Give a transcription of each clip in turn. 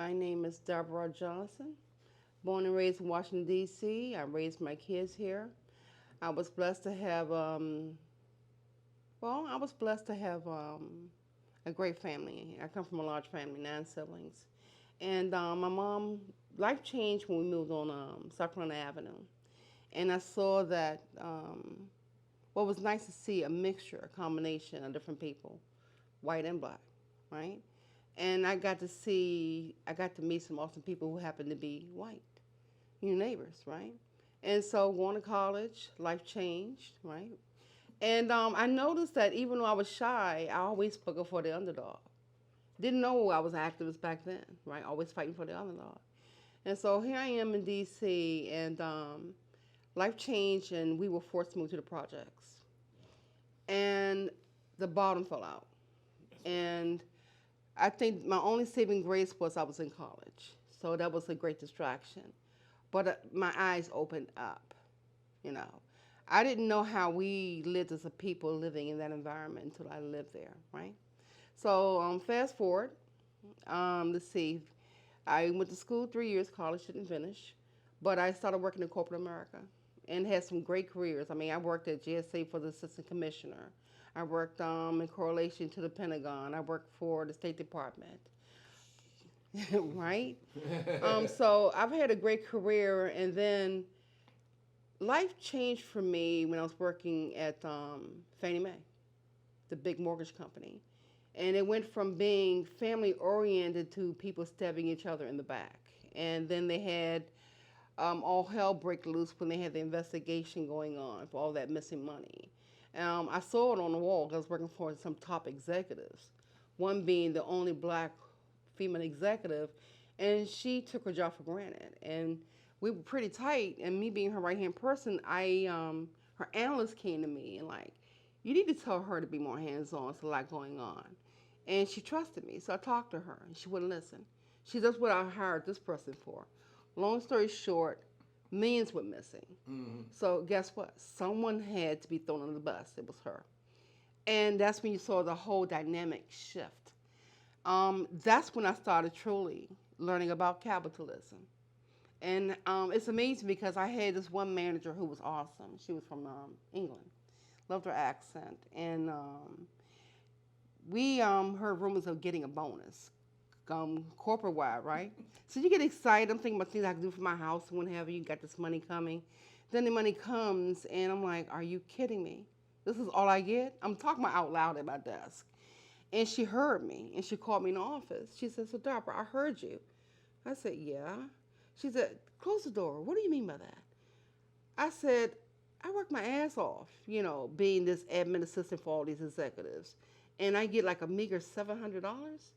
My name is Debra Johnson. Born and raised in Washington, D.C. I raised my kids here. I was blessed to have, I was blessed to have a great family. I come from a large family, 9 siblings. And my mom, life changed when we moved on South Carolina Avenue. And I saw that, what was nice to see a mixture, a combination of different people, white and black, right? And I got to meet some awesome people who happened to be white, neighbors, right? And so going to college, life changed, right? And I noticed that even though I was shy, I always spoke up for the underdog. Didn't know I was an activist back then, right? Always fighting for the underdog. And so here I am in D.C. and life changed, and we were forced to move to the projects. And the bottom fell out. And I think my only saving grace was I was in college. So that was a great distraction. But my eyes opened up, you know. I didn't know how we lived as a people living in that environment until I lived there, right? So fast forward, let's see. I went to school 3 years, college didn't finish, but I started working in corporate America and had some great careers. I mean, I worked at GSA for the assistant commissioner. I worked in correlation to the Pentagon. I worked for the State Department, right? So I've had a great career, and then life changed for me when I was working at Fannie Mae, the big mortgage company. And it went from being family oriented to people stabbing each other in the back. And then they had all hell break loose when they had the investigation going on for all that missing money. I saw it on the wall 'cause I was working for some top executives, one being the only black female executive, and she took her job for granted. And we were pretty tight, and me being her right hand person, her analyst came to me and like, you need to tell her to be more hands on. It's a lot going on, and she trusted me, so I talked to her, and she wouldn't listen. She does what I hired this person for. Long story short, millions were missing. Mm-hmm. So guess what? Someone had to be thrown under the bus. It was her, and that's when you saw the whole dynamic shift. That's when I started truly learning about capitalism. And it's amazing because I had this one manager who was awesome. She was from England. Loved her accent. And we heard rumors of getting a bonus, corporate wide, right? So you get excited. I'm thinking about things I can do for my house and whatever. You got this money coming. Then the money comes, and I'm like, are you kidding me? This is all I get? I'm talking about out loud at my desk. And she heard me, and she called me in the office. She said, so Dapper, I heard you. I said, yeah. She said, close the door. What do you mean by that? I said, I work my ass off, being this admin assistant for all these executives. And I get like a meager $700.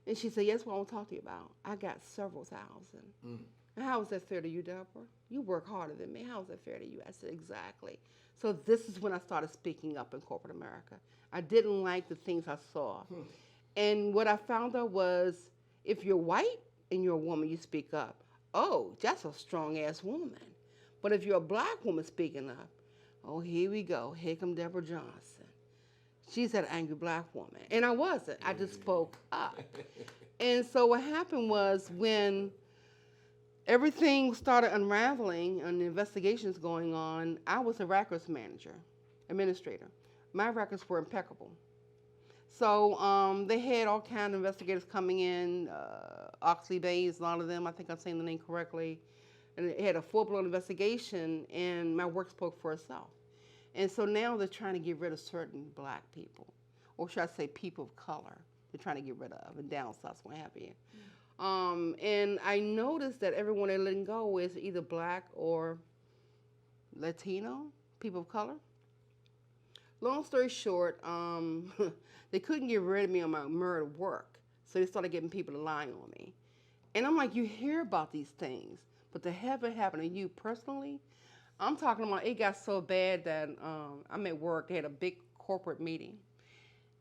And she said, yes, what I want to talk to you about. I got several thousand. Mm. And how is that fair to you, Deborah? You work harder than me. How is that fair to you? I said, exactly. So this is when I started speaking up in corporate America. I didn't like the things I saw. Hmm. And what I found out was if you're white and you're a woman, you speak up. Oh, that's a strong-ass woman. But if you're a black woman speaking up, oh, here we go. Here come Debra Johnson. She's that angry black woman. And I wasn't. I just spoke up. And so what happened was when everything started unraveling and the investigations going on, I was a records manager, administrator. My records were impeccable. So they had all kinds of investigators coming in, Oxley Bays, a lot of them, I think I'm saying the name correctly. And it had a full-blown investigation, and my work spoke for itself. And so now they're trying to get rid of certain black people, or should I say people of color, they're trying to get rid of, and down south, what have you. And I noticed that everyone they're letting go is either black or Latino, people of color. Long story short, they couldn't get rid of me on my murder work, so they started getting people to lie on me. And I'm like, you hear about these things, but to have it happen to you personally, I'm talking about it got so bad that I'm at work, they had a big corporate meeting,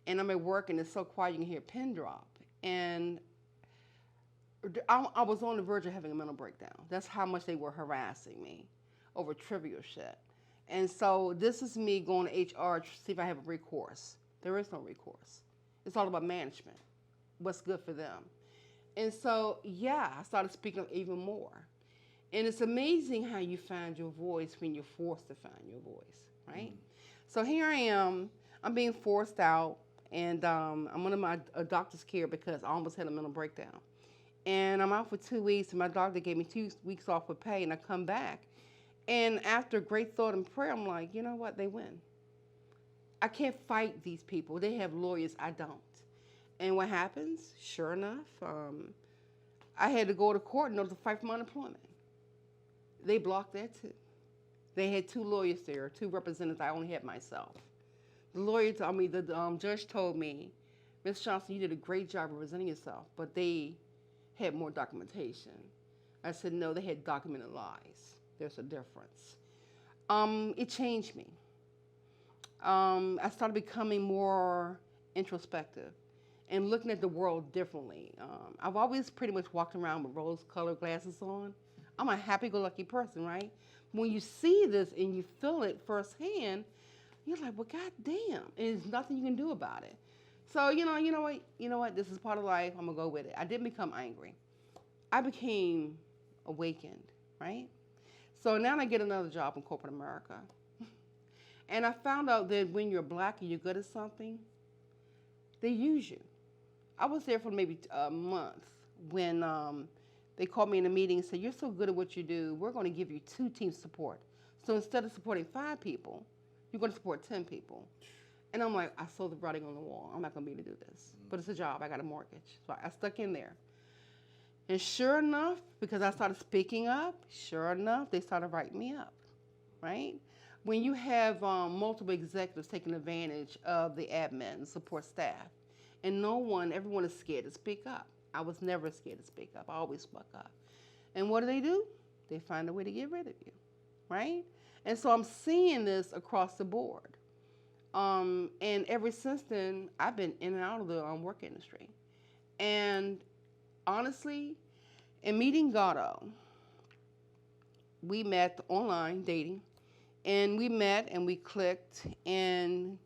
and I'm at work and it's so quiet you can hear a pin drop. And I was on the verge of having a mental breakdown. That's how much they were harassing me over trivial shit. And so this is me going to HR to see if I have a recourse. There is no recourse. It's all about management, what's good for them. And so, yeah, I started speaking up even more. And it's amazing how you find your voice when you're forced to find your voice, right? So here I am, I'm being forced out, and I'm under my a doctor's care because I almost had a mental breakdown. And I'm out for 2 weeks, and my doctor gave me 2 weeks off with pay, and I come back. And after great thought and prayer, I'm like, you know what? They win. I can't fight these people. They have lawyers. I don't. And what happens? Sure enough, I had to go to court in order to fight for my unemployment. They blocked that too. They had two lawyers there, two representatives. I only had myself. The lawyer told me, the judge told me, Miss Johnson, you did a great job representing yourself, but they had more documentation. I said, no, they had documented lies. There's a difference. It changed me. I started becoming more introspective and looking at the world differently. I've always pretty much walked around with rose-colored glasses on. I'm a happy-go-lucky person, right? When you see this and you feel it firsthand, you're like, well, goddamn, and there's nothing you can do about it. So you know what? This is part of life. I'm gonna go with it. I didn't become angry. I became awakened, right? So now I get another job in corporate America, and I found out that when you're black and you're good at something, they use you. I was there for maybe a month when they called me in a meeting and said, you're so good at what you do, we're going to give you 2 team support. So instead of supporting 5 people, you're going to support 10 people. And I'm like, I saw the writing on the wall. I'm not going to be able to do this. But it's a job. I got a mortgage. So I stuck in there. And sure enough, because I started speaking up, sure enough, they started writing me up, right? When you have multiple executives taking advantage of the admin, support staff, and everyone is scared to speak up. I was never scared to speak up. I always spoke up. And what do? They find a way to get rid of you, right? And so I'm seeing this across the board. And ever since then, I've been in and out of the work industry. And honestly, in meeting Gatto, we met online dating, and we met and we clicked, and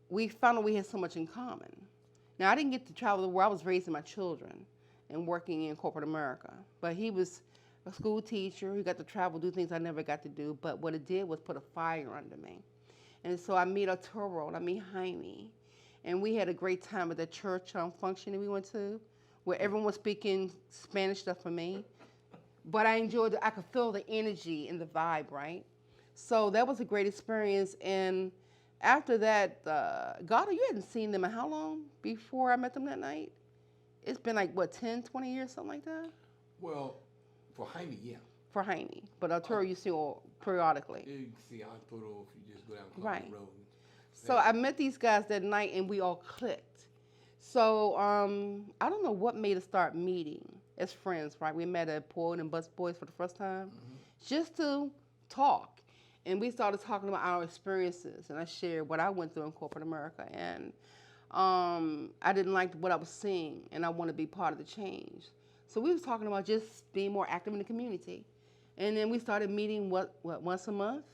we found out we had so much in common. Now, I didn't get to travel the world. I was raising my children and working in corporate America. But he was a school teacher. He got to travel, do things I never got to do. But what it did was put a fire under me. And so I meet Arturo, and I meet Jaime. And we had a great time at the church function that we went to, where everyone was speaking Spanish stuff for me. But I enjoyed it. I could feel the energy and the vibe, right? So that was a great experience. And after that, Gatto, you hadn't seen them in how long before I met them that night? It's been like, what, 10, 20 years, something like that? Well, for Jaime, yeah. For Jaime. But Arturo, you see periodically. You can see Arturo if you just go down right. the road. So I met these guys that night, and we all clicked. So I don't know what made us start meeting as friends, right? We met at Poet and Bus Boys for the first time, just to talk. And we started talking about our experiences, and I shared what I went through in corporate America. And I didn't like what I was seeing, and I wanted to be part of the change. So we was talking about just being more active in the community. And then we started meeting, once a month?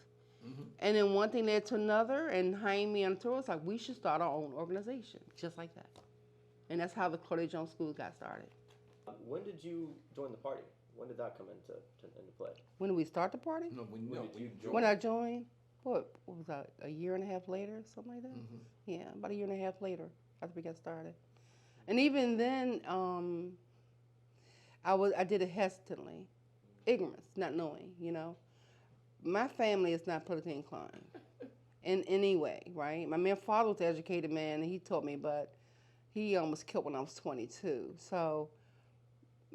And then one thing led to another, and Jaime and Arturo was like, we should start our own organization, just like that. And that's how the Debra Johnson School got started. When did you join the party? When did that come into play? When did we start the party? When did you join? When I joined, what was that, a year and a half later, something like that? Yeah, about a year and a half later after we got started. And even then, I did it hesitantly, ignorance, not knowing, My family is not politically inclined in any way, right? My father was an educated man, and he taught me, but he almost killed when I was 22. So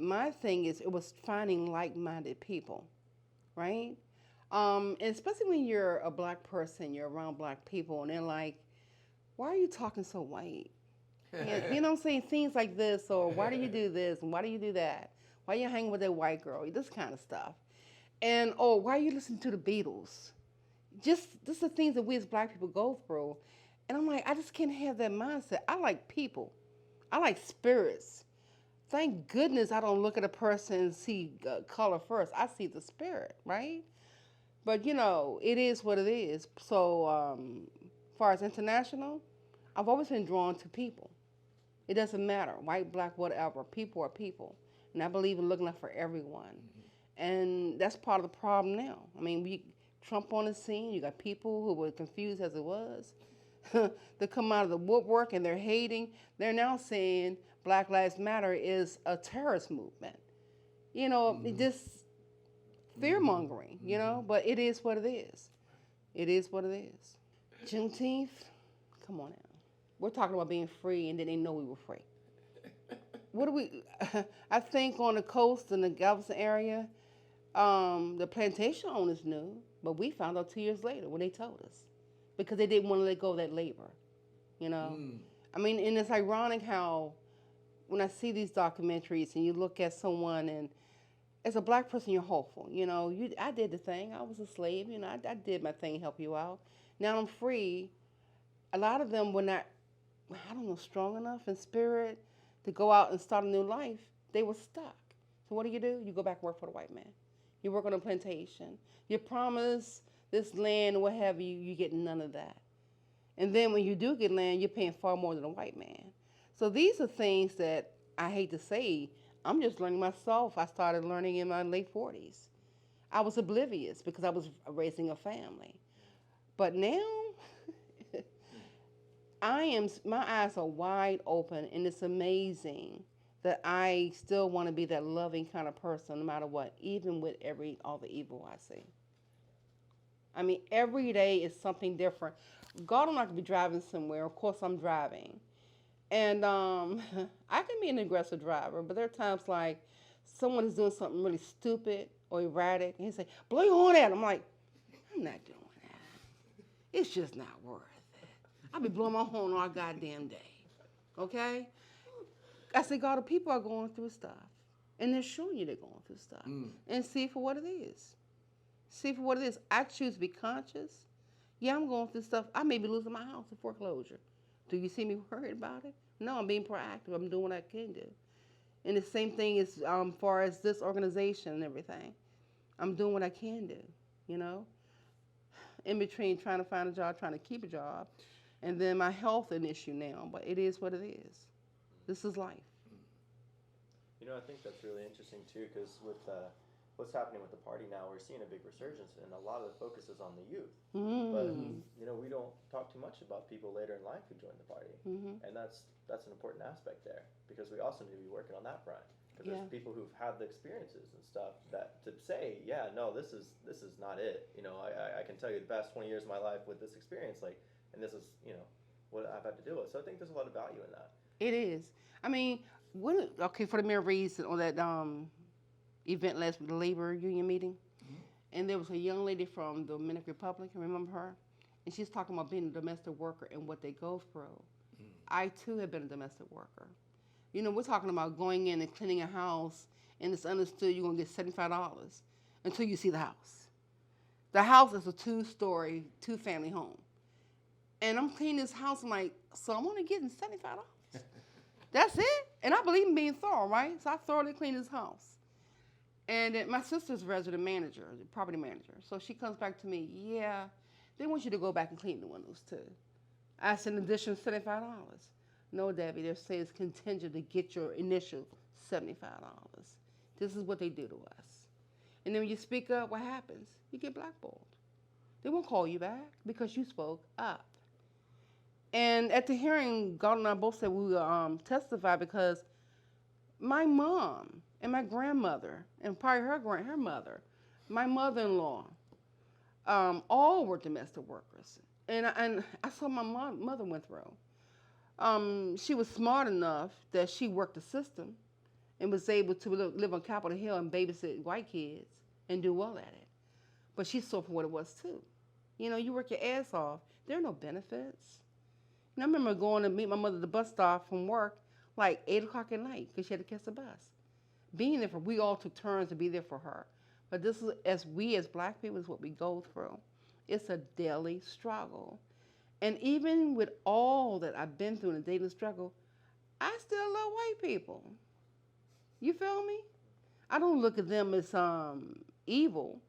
my thing is, it was finding like-minded people, right? And especially when you're a black person, you're around black people, and they're like, why are you talking so white? And, you know what I'm saying? Things like this, or why do you do this, and why do you do that? Why are you hanging with that white girl? This kind of stuff. And, why are you listening to the Beatles? This are the things that we as black people go through. And I'm like, I just can't have that mindset. I like people. I like spirits. Thank goodness I don't look at a person and see color first. I see the spirit, right? But, it is what it is. So, as far as international, I've always been drawn to people. It doesn't matter, white, black, whatever. People are people, and I believe in looking out for everyone. And that's part of the problem now. I mean, we Trump on the scene. You got people who were confused as it was. They come out of the woodwork and they're hating. They're now saying Black Lives Matter is a terrorist movement. You know, just fear mongering. You know, but it is what it is. It is what it is. Juneteenth, come on now. We're talking about being free, and then they know we were free. What do we? I think on the coast in the Galveston area, the plantation owners knew, but we found out 2 years later when they told us, because they didn't want to let go of that labor. You know, I mean, and it's ironic how when I see these documentaries and you look at someone, and as a black person, you're hopeful. You know, I did the thing. I was a slave. You know, I did my thing, help you out. Now I'm free. A lot of them were not, I don't know, strong enough in spirit to go out and start a new life. They were stuck. So what do? You go back and work for the white man. You work on a plantation. You promise this land, what have you, you get none of that. And then when you do get land, you're paying far more than a white man. So these are things that I hate to say, I'm just learning myself. I started learning in my late 40s. I was oblivious because I was raising a family. But now, my eyes are wide open, and it's amazing that I still want to be that loving kind of person no matter what, even with all the evil I see. I mean, every day is something different. God, I'm not going to be driving somewhere. Of course, I'm driving. And I can be an aggressive driver, but there are times like someone is doing something really stupid or erratic, and he say, blow your horn at him. I'm like, I'm not doing that. It's just not worth it. I'll be blowing my horn all goddamn day. Okay? I say, God, the people are going through stuff. And they're showing you they're going through stuff. And see for what it is. See for what it is. I choose to be conscious. Yeah, I'm going through stuff. I may be losing my house to foreclosure. Do you see me worried about it? No, I'm being proactive. I'm doing what I can do. And the same thing as far as this organization and everything. I'm doing what I can do, you know? In between trying to find a job, trying to keep a job. And then my health an issue now. But it is what it is. This is life. You know, I think that's really interesting too, because with what's happening with the party now, we're seeing a big resurgence, and a lot of the focus is on the youth. But you know, we don't talk too much about people later in life who join the party, and that's an important aspect there, because we also need to be working on that front. Because there's people who've had the experiences and stuff that to say, yeah, no, this is not it. You know, I can tell you the past 20 years of my life with this experience, like, and this is, you know, what I've had to deal with. So I think there's a lot of value in that. It is. I mean, for the mere reason on that event last week, the labor union meeting, and there was a young lady from the Dominican Republic, remember her? And she's talking about being a domestic worker and what they go through. I too have been a domestic worker. You know, we're talking about going in and cleaning a house, and it's understood you're going to get $75 until you see the house. The house is a 2-story, 2-family home. And I'm cleaning this house, I'm like, so I'm only getting $75? That's it? And I believe in being thorough, right? So I thoroughly clean this house. And then my sister's resident manager, the property manager. So she comes back to me, yeah, they want you to go back and clean the windows too. I said, in addition to $75. No, Debbie, they're saying it's contingent to get your initial $75. This is what they do to us. And then when you speak up, what happens? You get blackballed. They won't call you back because you spoke up. And at the hearing, God and I both said we would testify because my mom and my grandmother, and probably her mother, my mother-in-law, all were domestic workers. And I saw my mother went through. She was smart enough that she worked the system and was able to live on Capitol Hill and babysit white kids and do well at it. But she saw for what it was too. You know, you work your ass off. There are no benefits. And I remember going to meet my mother at the bus stop from work like 8 o'clock at night because she had to catch the bus. Being there we all took turns to be there for her. But this is, as black people, is what we go through. It's a daily struggle. And even with all that I've been through in a daily struggle, I still love white people. You feel me? I don't look at them as evil.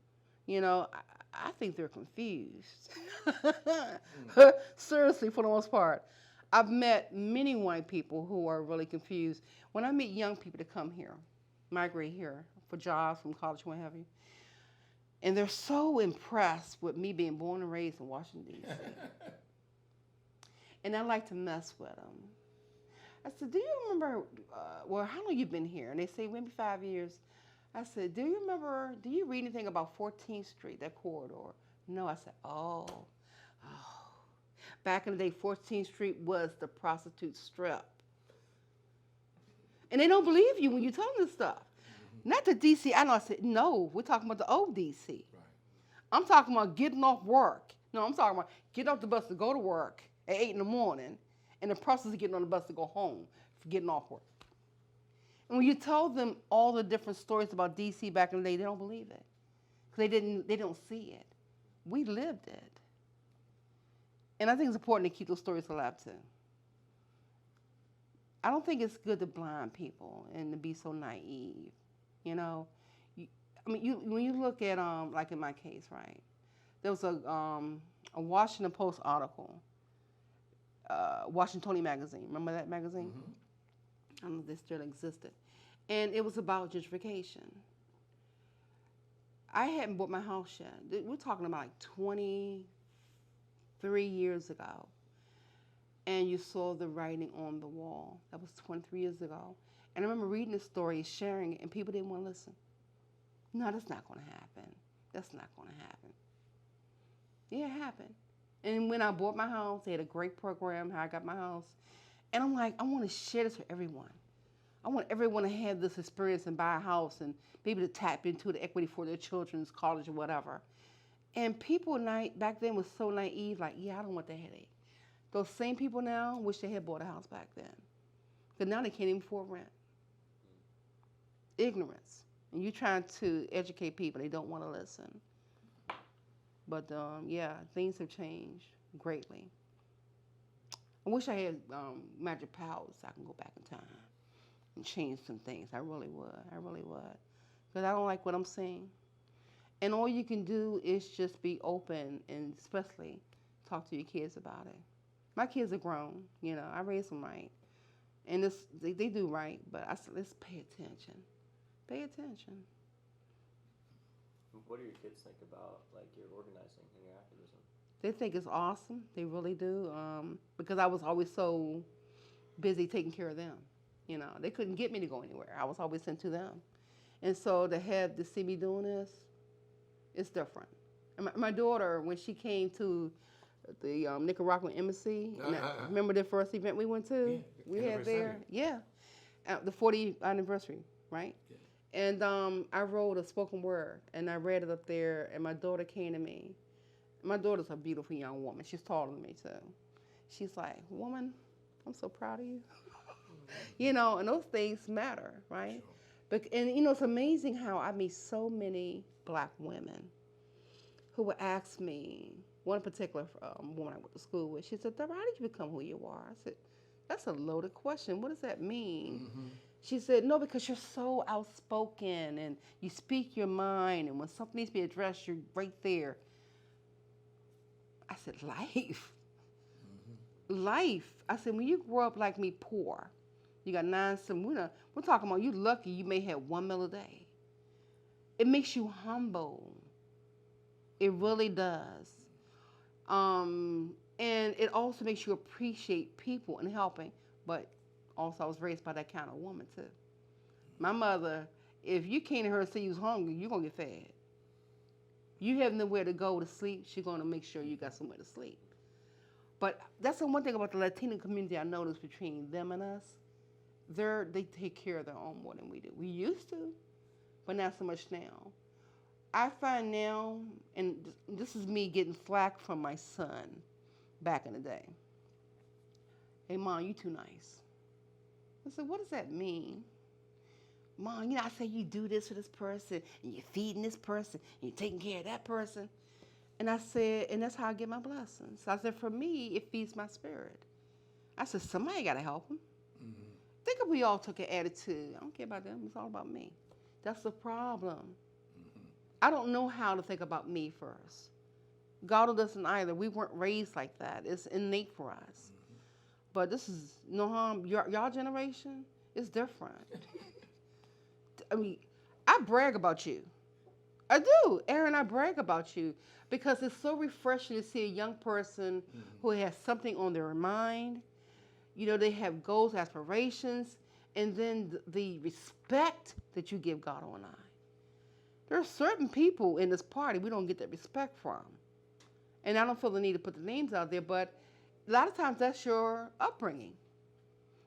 You know, I think they're confused. Seriously, for the most part. I've met many white people who are really confused. When I meet young people to come here, migrate here for jobs from college, what have you, and they're so impressed with me being born and raised in Washington, D.C. And I like to mess with them. I said, do you remember, how long you been here? And they say, maybe 5 years. I said, do you read anything about 14th Street, that corridor? No. I said, oh. Back in the day, 14th Street was the prostitute strip. And they don't believe you when you tell them this stuff. Not the D.C. I know. I said, no, we're talking about the old D.C. Right. I'm talking about getting off work. No, I'm talking about getting off the bus to go to work at 8 in the morning and the process of getting on the bus to go home for getting off work. And when you tell them all the different stories about D.C. back in the day, they don't believe it. Because they don't see it. We lived it. And I think it's important to keep those stories alive, too. I don't think it's good to blind people and to be so naive. You know, when you look at, like in my case, right, there was a Washington Post article, Washingtonian magazine. Remember that magazine? Mm-hmm. I don't know if they still existed. And it was about gentrification. I hadn't bought my house yet. We're talking about like 23 years ago. And you saw the writing on the wall. That was 23 years ago. And I remember reading the story, sharing it, and people didn't want to listen. No, that's not going to happen. That's not going to happen. Yeah, it happened. And when I bought my house, they had a great program, how I got my house. And I'm like, I want to share this with everyone. I want everyone to have this experience and buy a house and be able to tap into the equity for their children's college or whatever. And people back then was so naive, like, yeah, I don't want the headache. Those same people now wish they had bought a house back then. Because now they can't even afford rent. Ignorance. And you're trying to educate people, they don't want to listen. But yeah, things have changed greatly. I wish I had magic powers so I can go back in time and change some things. I really would. Because I don't like what I'm seeing. And all you can do is just be open and especially talk to your kids about it. My kids are grown, you know, I raised them right. And they do right, but I said, let's pay attention. Pay attention. What do your kids think about, like, your organizing and your activism? They think it's awesome. They really do. Because I was always so busy taking care of them. You know, they couldn't get me to go anywhere. I was always sent to them. And so to see me doing this, it's different. And my daughter, when she came to the Nicaraguan embassy, remember the first event we went to? Yeah, we had there, the 40th anniversary, right? Yeah. And I wrote a spoken word, and I read it up there, and my daughter came to me. My daughter's a beautiful young woman. She's taller than me, too. She's like, woman, I'm so proud of you. You know, and those things matter, right? Sure. But, and, you know, it's amazing how I meet so many black women who would ask me, one particular woman I went to school with, she said, Debra, how did you become who you are? I said, that's a loaded question. What does that mean? Mm-hmm. She said, no, because you're so outspoken and you speak your mind, and when something needs to be addressed, you're right there. I said, life. Mm-hmm. Life. I said, when you grow up like me, poor, you got 9 siblings. We're talking about you lucky you may have 1 meal a day. It makes you humble. It really does. And it also makes you appreciate people and helping. But also, I was raised by that kind of woman, too. My mother, if you came to her and say you was hungry, you're going to get fed. You have nowhere to go to sleep, she's going to make sure you got somewhere to sleep. But that's the one thing about the Latino community I noticed between them and us. They take care of their own more than we do. We used to, but not so much now. I find now, and this is me getting flack from my son back in the day. Hey, Mom, you too nice. I said, what does that mean? Mom, you know, I say you do this for this person, and you're feeding this person, and you're taking care of that person. And I said, and that's how I get my blessings. So I said, for me, it feeds my spirit. I said, somebody got to help them. Mm-hmm. Think if we all took an attitude, I don't care about them, it's all about me. That's the problem. Mm-hmm. I don't know how to think about me first. God doesn't either. We weren't raised like that. It's innate for us. Mm-hmm. But this is no harm. Y'all generation is different. I mean, I brag about you. I do, Aaron. I brag about you because it's so refreshing to see a young person who has something on their mind. You know, they have goals, aspirations, and then the respect that you give God on I. There are certain people in this party we don't get that respect from. And I don't feel the need to put the names out there, but a lot of times that's your upbringing.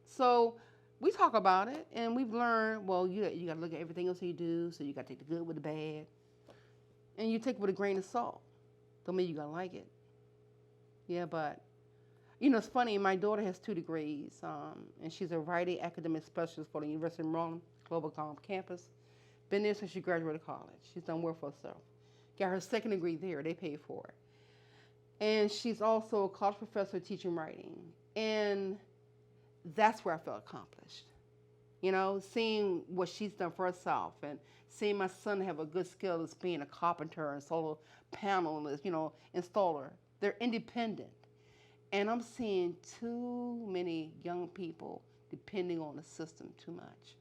So we talk about it, and we've learned, well, you got to look at everything else you do, so you got to take the good with the bad. And you take it with a grain of salt. Don't mean you're going to like it. Yeah, but, you know, it's funny. My daughter has 2 degrees, and she's a writing academic specialist for the University of Maryland Global Campus. Been there since she graduated college. She's done work for herself. Got her 2nd degree there. They paid for it. And she's also a college professor teaching writing. And that's where I felt accomplished. You know, seeing what she's done for herself and seeing my son have a good skill as being a carpenter and solar panelist, you know, installer. They're independent. And I'm seeing too many young people depending on the system too much.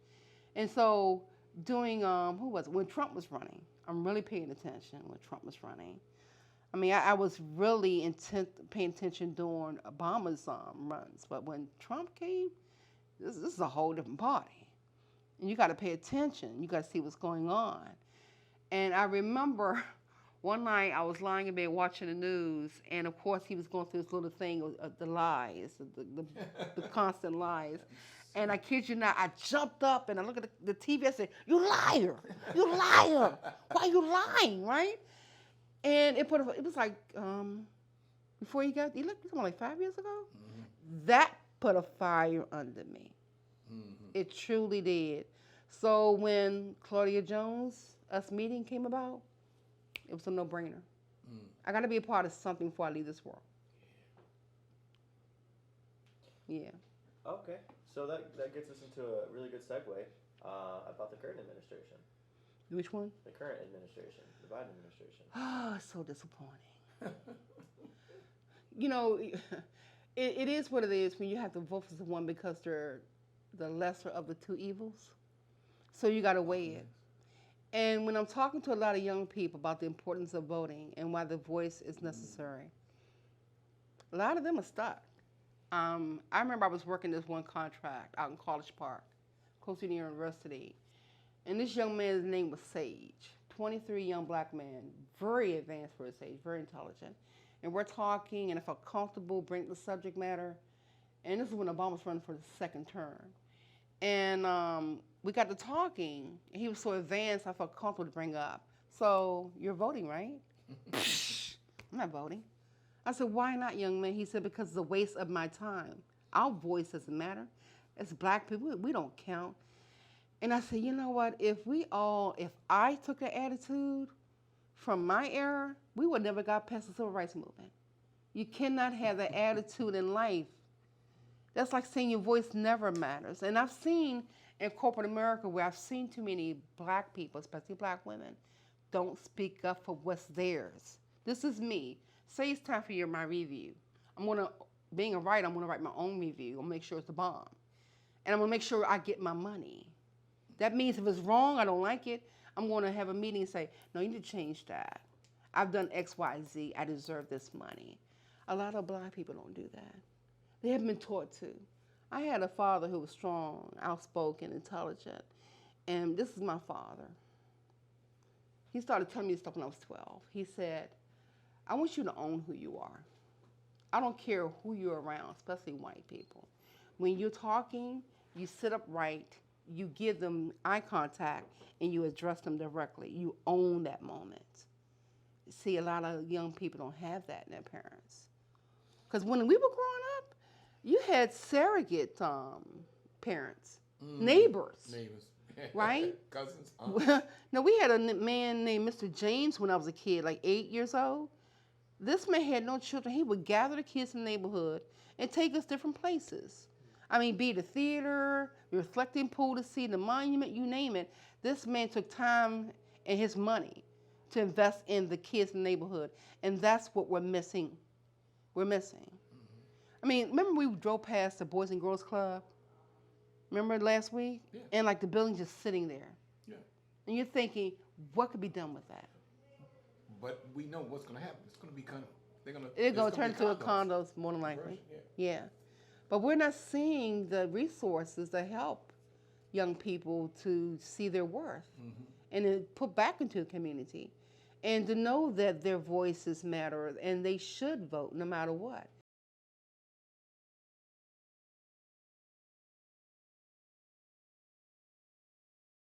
And so doing, who was it? When Trump was running, I'm really paying attention when Trump was running. I mean, I was really paying attention during Obama's runs. But when Trump came, this is a whole different party. And you got to pay attention. You got to see what's going on. And I remember one night I was lying in bed watching the news, and of course he was going through this little thing of the lies, the constant lies. And I kid you not, I jumped up and I looked at the TV. I said, "You liar! You liar! Why are you lying, right?" And it was like before he looked like 5 years ago. Mm-hmm. That put a fire under me. Mm-hmm. It truly did. So when Claudia Jones, us meeting came about, it was a no-brainer. Mm. I got to be a part of something before I leave this world. Yeah. Okay, so that gets us into a really good segue about the current administration. Which one? The current administration, the Biden administration. Oh, it's so disappointing. You know, it is what it is when you have to vote for someone because they're the lesser of the 2 evils. So you got to weigh it. And when I'm talking to a lot of young people about the importance of voting and why the voice is necessary, a lot of them are stuck. I remember I was working this one contract out in College Park, close to the university. And this young man's name was Sage, 23 young black man, very advanced for his age, very intelligent. And we're talking, and I felt comfortable bringing the subject matter. And this is when Obama was running for the 2nd term. And we got to talking, and he was so advanced, I felt comfortable to bring up. So, you're voting, right? I'm not voting. I said, why not, young man? He said, because it's a waste of my time. Our voice doesn't matter. As black people, we don't count. And I said, you know what? If I took that attitude from my era, we would never got past the civil rights movement. You cannot have that attitude in life. That's like saying your voice never matters. And I've seen in corporate America where I've seen too many black people, especially black women, don't speak up for what's theirs. This is me. Say it's time for my review. Being a writer, I'm gonna write my own review. I'm gonna make sure it's the bomb. And I'm gonna make sure I get my money. That means if it's wrong, I don't like it, I'm going to have a meeting and say, no, you need to change that. I've done X, Y, Z. I deserve this money. A lot of black people don't do that. They haven't been taught to. I had a father who was strong, outspoken, intelligent, and this is my father. He started telling me this stuff when I was 12. He said, I want you to own who you are. I don't care who you're around, especially white people. When you're talking, you sit upright, you give them eye contact, and you address them directly. You own that moment. See, a lot of young people don't have that in their parents. Because when we were growing up, you had surrogate parents, neighbors, right? Cousins. No, we had a man named Mr. James when I was a kid, like 8 years old. This man had no children. He would gather the kids in the neighborhood and take us different places. I mean, be it the theater, the reflecting pool to see, the monument, you name it. This man took time and his money to invest in the kids in the neighborhood. And that's what we're missing. We're missing. Mm-hmm. I mean, remember we drove past the Boys and Girls Club? Remember last week? Yeah. And like the building's just sitting there. Yeah. And you're thinking, what could be done with that? But we know what's going to happen. It's going to be It's going it's to turn be into a condos more than likely. Conversion, Yeah. But we're not seeing the resources to help young people to see their worth and to put back into the community and to know that their voices matter and they should vote no matter what.